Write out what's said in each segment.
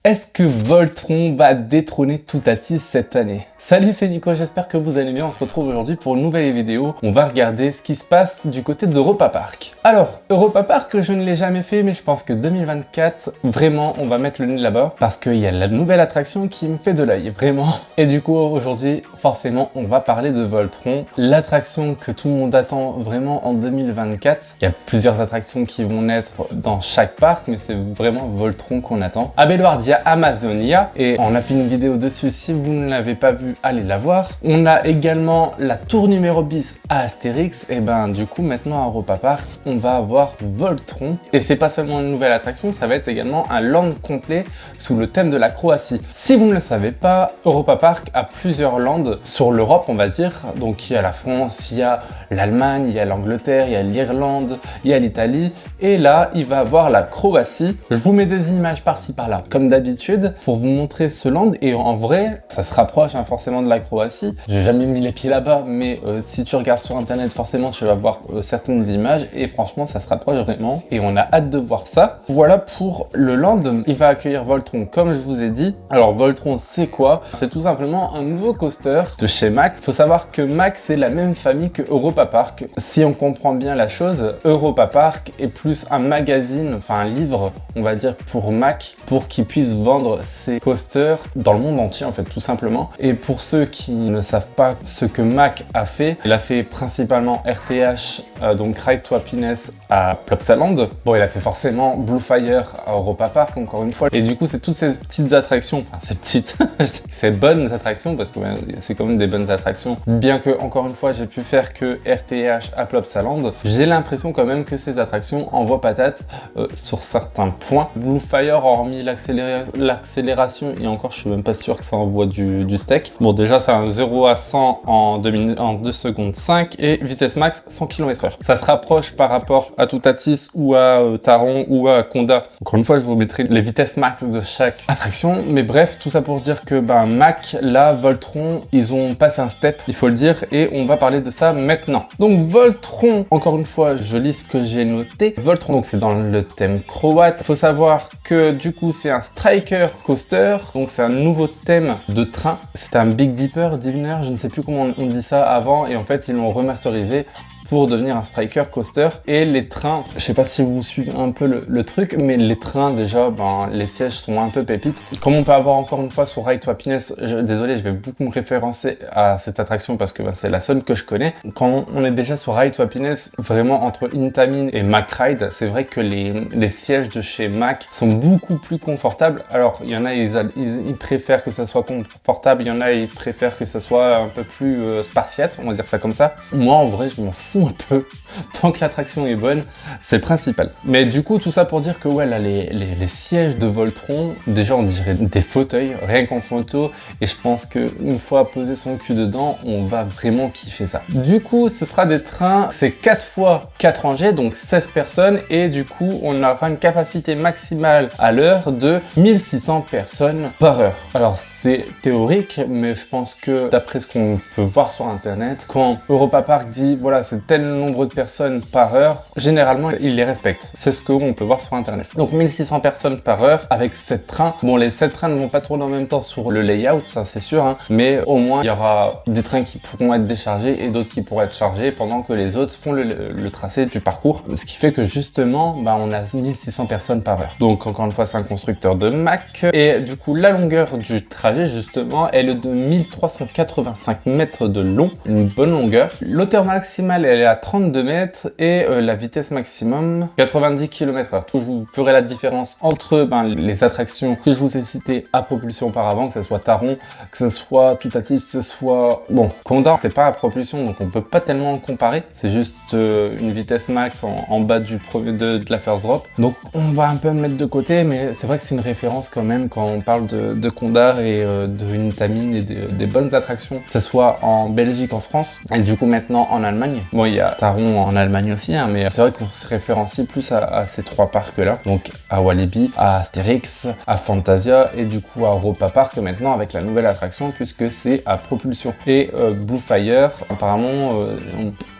Est-ce que Voltron va détrôner Toutatis cette année? Salut, c'est Nico, j'espère que vous allez bien. On se retrouve aujourd'hui pour une nouvelle vidéo. On va regarder ce qui se passe du côté d'Europa Park. Alors, Europa Park, je ne l'ai jamais fait, mais je pense que 2024, vraiment, on va mettre le nez là-bas parce qu'il y a la nouvelle attraction qui me fait de l'œil, vraiment. Et du coup, aujourd'hui, forcément, on va parler de Voltron, l'attraction que tout le monde attend vraiment en 2024. Il y a plusieurs attractions qui vont naître dans chaque parc, mais c'est vraiment Voltron qu'on attend. À Bellewaerde, il y a Amazonia et on a fait une vidéo dessus. Si vous ne l'avez pas vu, allez la voir. On a également la tour numéro 10 à Astérix. Et ben du coup maintenant à Europa Park, on va avoir Voltron. Et c'est pas seulement une nouvelle attraction, ça va être également un land complet sous le thème de la Croatie. Si vous ne le savez pas, Europa Park a plusieurs lands sur l'Europe, on va dire. Donc il y a la France, il y a l'Allemagne, il y a l'Angleterre, il y a l'Irlande, il y a l'Italie. Et là, il va avoir la Croatie. Je vous mets des images par-ci par-là, comme d'habitude, pour vous montrer ce land. Et en vrai, ça se rapproche forcément de la Croatie. J'ai jamais mis les pieds là-bas, mais si tu regardes sur internet, forcément, tu vas voir certaines images. Et franchement, ça se rapproche vraiment. Et on a hâte de voir ça. Voilà pour le land. Il va accueillir Voltron, comme je vous ai dit. Alors, Voltron, c'est quoi? C'est tout simplement un nouveau coaster de chez Mack. Il faut savoir que Mack, c'est la même famille que Europa Park. Si on comprend bien la chose, Europa Park est plus un magazine, enfin un livre, on va dire, pour Mack, pour qu'il puisse vendre ses coasters dans le monde entier, en fait, tout simplement. Et pour ceux qui ne savent pas ce que Mack a fait, il a fait principalement RTH, donc Ride to Happiness à Plopsaland. Bon, il a fait forcément Blue Fire à Europa Park, encore une fois. Et du coup, c'est toutes ces petites attractions, enfin, ces petites, ces bonnes attractions, parce que c'est quand même des bonnes attractions. Bien que, encore une fois, j'ai pu faire que RTH à Plopsaland, j'ai l'impression quand même que ces attractions envoient patate sur certains points. Blue Fire, hormis l'accélération, et encore, je suis même pas sûr que ça envoie du steak. Bon, déjà, c'est un 0 à 100 en 2 secondes 5 et vitesse max 100 km/h. Ça se rapproche par rapport à Toutatis ou à Taron ou à Conda. Encore une fois, je vous mettrai les vitesses max de chaque attraction. Mais bref, tout ça pour dire que Mack, là, Voltron, ils ont passé un step, il faut le dire, et on va parler de ça maintenant. Donc, Voltron, encore une fois, je lis ce que j'ai noté. Voltron, donc c'est dans le thème croate. Il faut savoir que du coup, c'est un striker coaster, donc c'est un nouveau thème de train. C'est un Big Dipper, je ne sais plus comment on dit ça avant, et en fait, ils l'ont remasterisé pour devenir un striker coaster. Et les trains, je sais pas si vous suivez un peu le truc, mais les trains déjà, les sièges sont un peu pépites. Comme on peut avoir encore une fois sur Ride to Happiness, désolé, je vais beaucoup me référencer à cette attraction parce que c'est la seule que je connais. Quand on est déjà sur Ride to Happiness, vraiment entre Intamin et Mack Ride, c'est vrai que les sièges de chez Mack sont beaucoup plus confortables. Alors, il y en a, ils préfèrent que ça soit confortable, il y en a, ils préfèrent que ça soit un peu plus spartiate, on va dire ça comme ça. Moi, en vrai, je m'en fous un peu, tant que l'attraction est bonne, c'est le principal. Mais du coup, tout ça pour dire que ouais, là, les sièges de Voltron, déjà on dirait des fauteuils, rien qu'en photo, et je pense qu'une fois posé son cul dedans, on va vraiment kiffer ça. Du coup, ce sera des trains, c'est 4 fois 4 rangées, donc 16 personnes, et du coup, on aura une capacité maximale à l'heure de 1600 personnes par heure. Alors, c'est théorique, mais je pense que d'après ce qu'on peut voir sur internet, quand Europa Park dit, voilà, c'est tel nombre de personnes par heure, généralement, ils les respectent. C'est ce qu'on peut voir sur internet. Donc 1600 personnes par heure avec 7 trains. Bon, les 7 trains ne vont pas tourner en même temps sur le layout, ça c'est sûr, hein, mais au moins, il y aura des trains qui pourront être déchargés et d'autres qui pourront être chargés pendant que les autres font le tracé du parcours. Ce qui fait que justement, on a 1600 personnes par heure. Donc encore une fois, c'est un constructeur de Mack. Et du coup, la longueur du trajet, justement, elle est de 1385 mètres de long. Une bonne longueur. L'hauteur maximale, elle est à 32 mètres et la vitesse maximum 90 km/h. Je vous ferai la différence entre les attractions que je vous ai citées à propulsion auparavant, que ce soit Taron, que ce soit Toutatis, que ce soit Conda, c'est pas à propulsion, donc on peut pas tellement le comparer. C'est juste une vitesse max en bas de la first drop. Donc on va un peu mettre de côté, mais c'est vrai que c'est une référence quand même quand on parle de Conda et de Intamin et des bonnes attractions, que ce soit en Belgique, en France et du coup maintenant en Allemagne. Bon, il y a Taron en Allemagne aussi, hein, mais c'est vrai qu'on se référencie plus à ces 3 parcs-là. Donc à Walibi, à Astérix, à Fantasia et du coup à Europa Park maintenant avec la nouvelle attraction puisque c'est à propulsion. Et Blue Fire, apparemment,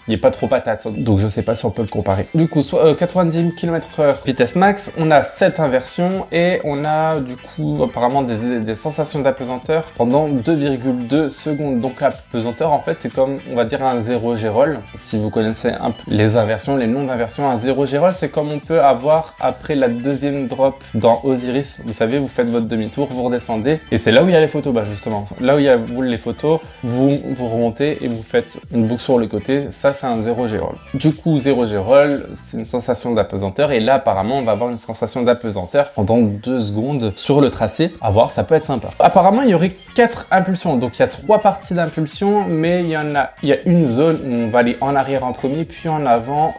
il est pas trop patate, donc je sais pas si on peut le comparer. Du coup, 90 km/h vitesse max, on a 7 inversions et on a du coup apparemment des sensations d'apesanteur pendant 2,2 secondes. Donc la pesanteur en fait c'est comme on va dire un 0 G-roll. Si vous connaissez un peu les inversions, les noms d'inversions, un 0 G-roll c'est comme on peut avoir après la deuxième drop dans Osiris. Vous savez, vous faites votre demi-tour, vous redescendez et c'est là où il y a les photos, bah justement, là où il y a les photos, vous remontez et vous faites une boucle sur le côté, ça c'est un 0 G-roll. Du coup 0 G-roll c'est une sensation d'apesanteur et là apparemment on va avoir une sensation d'apesanteur pendant 2 secondes sur le tracé. À voir, ça peut être sympa. Apparemment il y aurait 4 impulsions, donc il y a 3 parties d'impulsion, mais il y a une zone où on va aller en arrière en premier puis en avant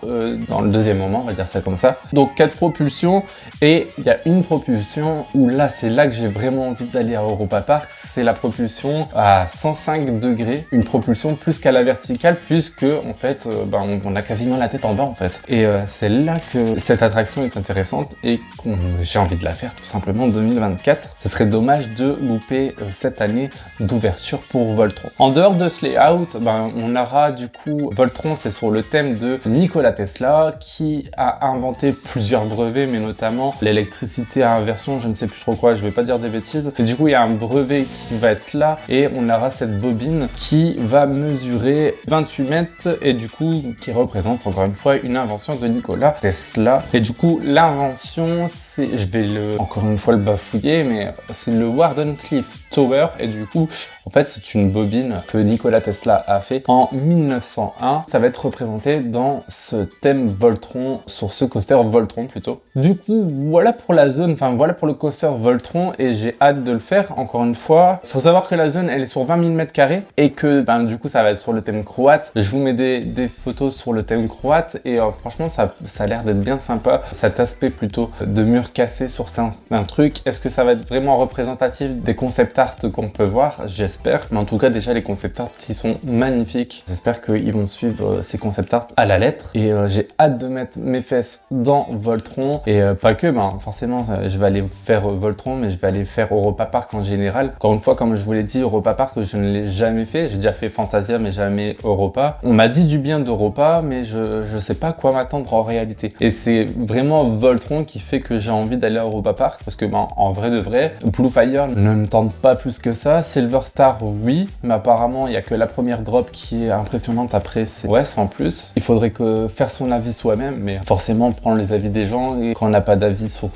dans le deuxième moment, on va dire ça comme ça. Donc 4 propulsions et il y a une propulsion où là c'est là que j'ai vraiment envie d'aller à Europa Park, c'est la propulsion à 105 degrés, une propulsion plus qu'à la verticale puisque en fait on a quasiment la tête en bas en fait. Et c'est là que cette attraction est intéressante et que j'ai envie de la faire tout simplement en 2024. Ce serait dommage de louper cette année d'ouverture pour Voltron. En dehors de ce layout, on aura du coup Voltron, c'est sur le thème de Nikola Tesla qui a inventé plusieurs brevets, mais notamment l'électricité à inversion, je ne sais plus trop quoi, je vais pas dire des bêtises. Et du coup, il y a un brevet qui va être là et on aura cette bobine qui va mesurer 28 mètres et du coup qui représente encore une fois une invention de Nikola Tesla. Et du coup, l'invention, c'est, je vais encore une fois le bafouiller, mais c'est le Wardenclyffe Tower et du coup, en fait, c'est une bobine que Nikola Tesla a fait en 1901. Ça va être représenté dans ce thème Voltron, sur ce coaster Voltron plutôt. Du coup, voilà pour la zone, enfin voilà pour le coaster Voltron et j'ai hâte de le faire encore une fois. Faut savoir que la zone, elle est sur 20 000 m² et que du coup, ça va être sur le thème croate. Je vous mets des photos sur le thème croate et franchement, ça a l'air d'être bien sympa. Cet aspect plutôt de mur cassé sur un truc. Est-ce que ça va être vraiment représentatif des concept art qu'on peut voir? J'espère, mais en tout cas déjà les concept art qui sont magnifiques. J'espère qu'ils vont suivre ces concept art à la lettre et j'ai hâte de mettre mes fesses dans Voltron et pas que, forcément je vais aller faire Voltron, mais je vais aller faire Europa Park en général. Encore une fois, comme je vous l'ai dit, Europa Park je ne l'ai jamais fait, j'ai déjà fait Fantasia mais jamais Europa. On m'a dit du bien d'Europa mais je sais pas quoi m'attendre en réalité et c'est vraiment Voltron qui fait que j'ai envie d'aller à Europa Park parce que en vrai de vrai, Blue Fire ne me tente pas plus que ça. Silver Star oui, mais apparemment il n'y a que la première drop qui est impressionnante, après c'est ouais sans plus. Il faudrait que faire son avis soi-même, mais forcément prendre les avis des gens et quand on n'a pas d'avis sur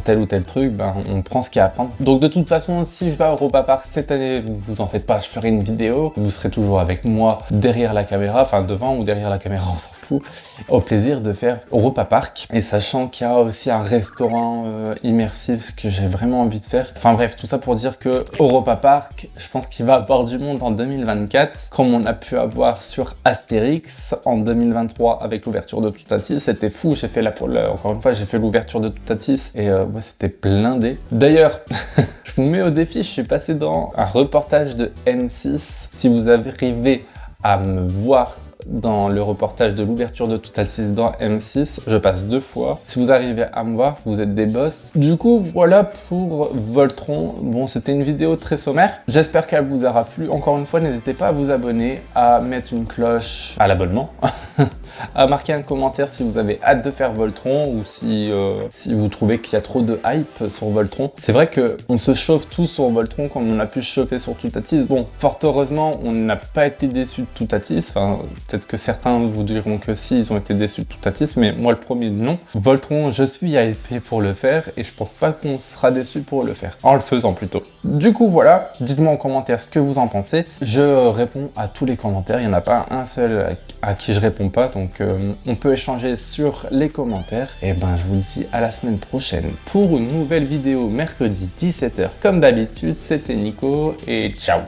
tel ou tel truc, on prend ce qu'il y a à prendre. Donc de toute façon, si je vais à Europa Park cette année, vous en faites pas, je ferai une vidéo, vous serez toujours avec moi derrière la caméra, enfin devant ou derrière la caméra, on s'en fout, au plaisir de faire Europa Park. Et sachant qu'il y a aussi un restaurant immersif que j'ai vraiment envie de faire. Enfin bref, tout ça pour dire que Europa Park, je pense qu'il va avoir du monde en 2024, comme on a pu avoir sur Astérix en 2023 avec l'ouverture de Toutatis. C'était fou, j'ai fait encore une fois, j'ai fait l'ouverture de Toutatis et ouais, c'était blindé. D'ailleurs, je vous mets au défi, je suis passé dans un reportage de M6. Si vous arrivez à me voir dans le reportage de l'ouverture de Toutatis dans M6, je passe 2 fois. Si vous arrivez à me voir, vous êtes des boss. Du coup, voilà pour Voltron. Bon, c'était une vidéo très sommaire. J'espère qu'elle vous aura plu. Encore une fois, n'hésitez pas à vous abonner, à mettre une cloche à l'abonnement, à marquer un commentaire si vous avez hâte de faire Voltron ou si vous trouvez qu'il y a trop de hype sur Voltron. C'est vrai qu'on se chauffe tous sur Voltron comme on a pu se chauffer sur Toutatis. Bon, fort heureusement, on n'a pas été déçus de Toutatis. Enfin, peut-être que certains vous diront que si, ils ont été déçus de Toutatis, mais moi le premier, non. Voltron, je suis hypé pour le faire et je pense pas qu'on sera déçu pour le faire. En le faisant plutôt. Du coup, voilà. Dites-moi en commentaire ce que vous en pensez. Je réponds à tous les commentaires. Il n'y en a pas un seul à qui je réponds pas. Donc, on peut échanger sur les commentaires. Et je vous dis à la semaine prochaine pour une nouvelle vidéo mercredi 17 h. Comme d'habitude, c'était Nico et ciao!